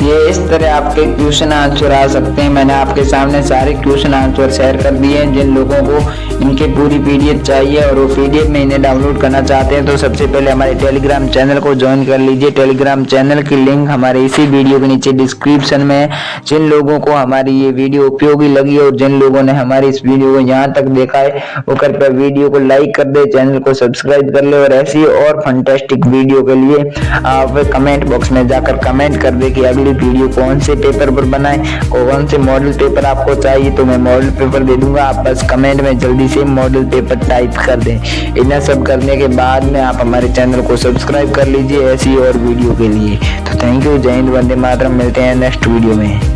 ये इस तरह आपके क्वेश्चन आंसर आ सकते हैं। मैंने आपके सामने सारे क्वेश्चन आंसर शेयर कर दिए हैं। जिन लोगों को इनके पूरी पीडीएफ चाहिए और वो पीडीएफ में इन्हें डाउनलोड करना चाहते हैं तो सबसे पहले हमारे टेलीग्राम चैनल को ज्वाइन कर लीजिए। टेलीग्राम चैनल की लिंक हमारे इसी वीडियो के नीचे डिस्क्रिप्शन में है। जिन लोगों को हमारी ये वीडियो उपयोगी लगी और जिन लोगों ने हमारी इस वीडियो को यहाँ तक देखा है वो कृपया वीडियो को लाइक कर दे, चैनल को सब्सक्राइब कर ले और ऐसी और फंटास्टिक वीडियो के लिए आप कमेंट बॉक्स में जाकर कमेंट कर दे कि अगली वीडियो कौन से पेपर पर बनाएं, कौन से मॉडल पेपर आपको चाहिए तो मैं मॉडल पेपर दे दूंगा। आप बस कमेंट में जल्दी से मॉडल पेपर टाइप कर दें। इतना सब करने के बाद में आप हमारे चैनल को सब्सक्राइब कर लीजिए ऐसी और वीडियो के लिए। तो थैंक यू, जय हिंद, वंदे मातरम। मिलते हैं नेक्स्ट वीडियो में।